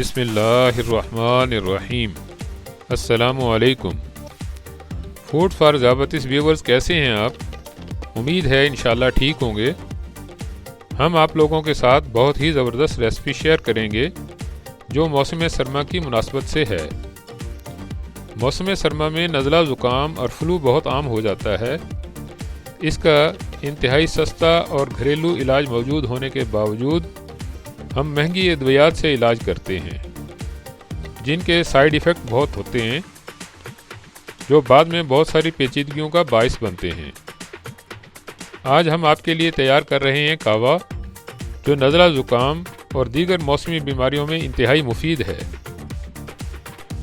بسم اللہ الرحمن الرحیم۔ السلام علیکم فوڈ فار ذیابیطس ویورز، کیسے ہیں آپ؟ امید ہے انشاءاللہ ٹھیک ہوں گے۔ ہم آپ لوگوں کے ساتھ بہت ہی زبردست ریسپی شیئر کریں گے جو موسم سرما کی مناسبت سے ہے۔ موسم سرما میں نزلہ زکام اور فلو بہت عام ہو جاتا ہے۔ اس کا انتہائی سستا اور گھریلو علاج موجود ہونے کے باوجود ہم مہنگی ادویات سے علاج کرتے ہیں جن کے سائیڈ ایفیکٹ بہت ہوتے ہیں، جو بعد میں بہت ساری پیچیدگیوں کا باعث بنتے ہیں۔ آج ہم آپ کے لیے تیار کر رہے ہیں کہوہ، جو نزلہ زکام اور دیگر موسمی بیماریوں میں انتہائی مفید ہے۔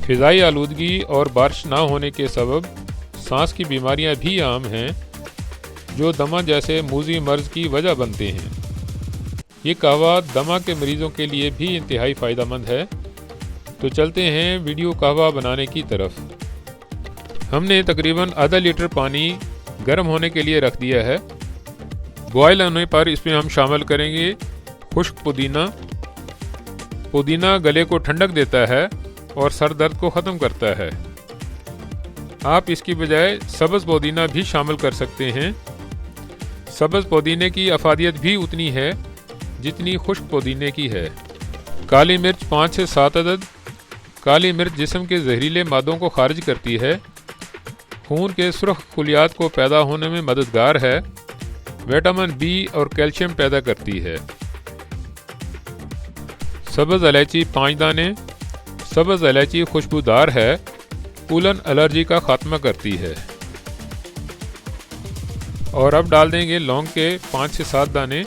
فضائی آلودگی اور بارش نہ ہونے کے سبب سانس کی بیماریاں بھی عام ہیں جو دمہ جیسے موذی مرض کی وجہ بنتے ہیں۔ یہ کہوہ دمہ کے مریضوں کے لیے بھی انتہائی فائدہ مند ہے۔ تو چلتے ہیں ویڈیو کہوہ بنانے کی طرف۔ ہم نے تقریباً آدھا لیٹر پانی گرم ہونے کے لیے رکھ دیا ہے۔ بوائل ہونے پر اس میں ہم شامل کریں گے خشک پودینہ۔ پودینہ گلے کو ٹھنڈک دیتا ہے اور سر درد کو ختم کرتا ہے۔ آپ اس کی بجائے سبز پودینہ بھی شامل کر سکتے ہیں۔ سبز پودینے کی افادیت بھی اتنی ہے جتنی خشک پودینے کی ہے۔ کالی مرچ 5 سے 7 عدد۔ کالی مرچ جسم کے زہریلے مادوں کو خارج کرتی ہے، خون کے سرخ خلیات کو پیدا ہونے میں مددگار ہے، وٹامن بی اور کیلشیم پیدا کرتی ہے۔ سبز الائچی 5 دانے۔ سبز الائچی خوشبودار ہے، پولن الرجی کا خاتمہ کرتی ہے۔ اور اب ڈال دیں گے لونگ کے 5 سے 7 دانے۔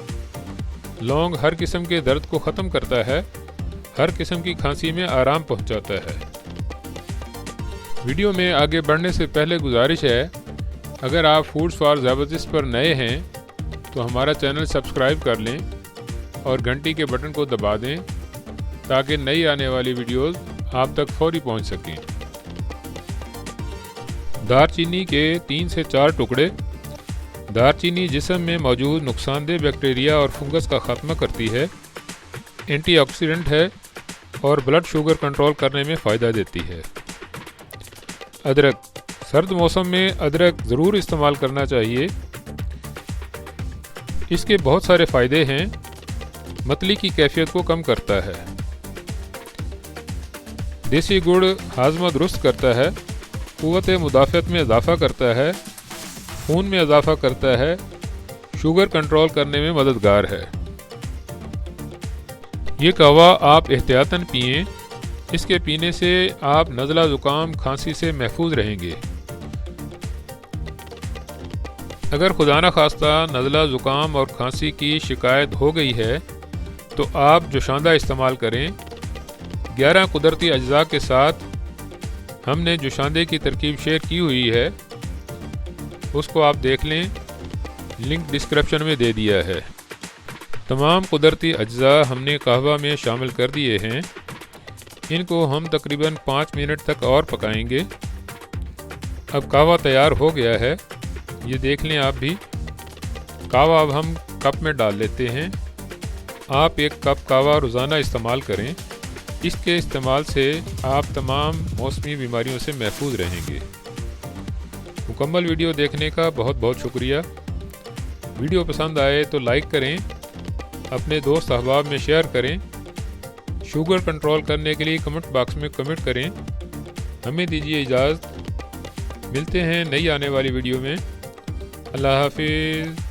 لونگ ہر قسم کے درد کو ختم کرتا ہے، ہر قسم کی کھانسی میں آرام پہنچاتا ہے۔ ویڈیو میں آگے بڑھنے سے پہلے گزارش ہے، اگر آپ فوڈ فار ذیابیطس پر نئے ہیں تو ہمارا چینل سبسکرائب کر لیں اور گھنٹی کے بٹن کو دبا دیں تاکہ نئی آنے والی ویڈیوز آپ تک فوری پہنچ سکیں۔ دار چینی کے 3 سے 4 ٹکڑے۔ دار چینی جسم میں موجود نقصان دہ بیکٹیریا اور فنگس کا خاتمہ کرتی ہے، اینٹی آکسیڈنٹ ہے اور بلڈ شوگر کنٹرول کرنے میں فائدہ دیتی ہے۔ ادرک۔ سرد موسم میں ادرک ضرور استعمال کرنا چاہیے۔ اس کے بہت سارے فائدے ہیں۔ متلی کی کیفیت کو کم کرتا ہے۔ دیسی گڑ ہاضمہ درست کرتا ہے، قوت مدافعت میں اضافہ کرتا ہے، خون میں اضافہ کرتا ہے، شوگر کنٹرول کرنے میں مددگار ہے۔ یہ کہوہ آپ احتیاطاً پئیں، اس کے پینے سے آپ نزلہ زکام کھانسی سے محفوظ رہیں گے۔ اگر خدا نخواستہ نزلہ زکام اور کھانسی کی شکایت ہو گئی ہے تو آپ جوشاندہ استعمال کریں۔ 11 قدرتی اجزاء کے ساتھ ہم نے جوشاندے کی ترکیب شیئر کی ہوئی ہے، اس کو آپ دیکھ لیں، لنک ڈسکرپشن میں دے دیا ہے۔ تمام قدرتی اجزاء ہم نے کہوہ میں شامل کر دیے ہیں۔ ان کو ہم تقریباً 5 منٹ تک اور پکائیں گے۔ اب کہوہ تیار ہو گیا ہے، یہ دیکھ لیں آپ بھی۔ کہوہ اب ہم کپ میں ڈال لیتے ہیں۔ آپ 1 کپ کہوہ روزانہ استعمال کریں۔ اس کے استعمال سے آپ تمام موسمی بیماریوں سے محفوظ رہیں گے۔ مکمل ویڈیو دیکھنے کا بہت بہت شکریہ۔ ویڈیو پسند آئے تو لائک کریں، اپنے دوست احباب میں شیئر کریں۔ شوگر کنٹرول کرنے کے لیے کمنٹ باکس میں کمنٹ کریں۔ ہمیں دیجیے اجازت، ملتے ہیں نئی آنے والی ویڈیو میں۔ اللہ حافظ۔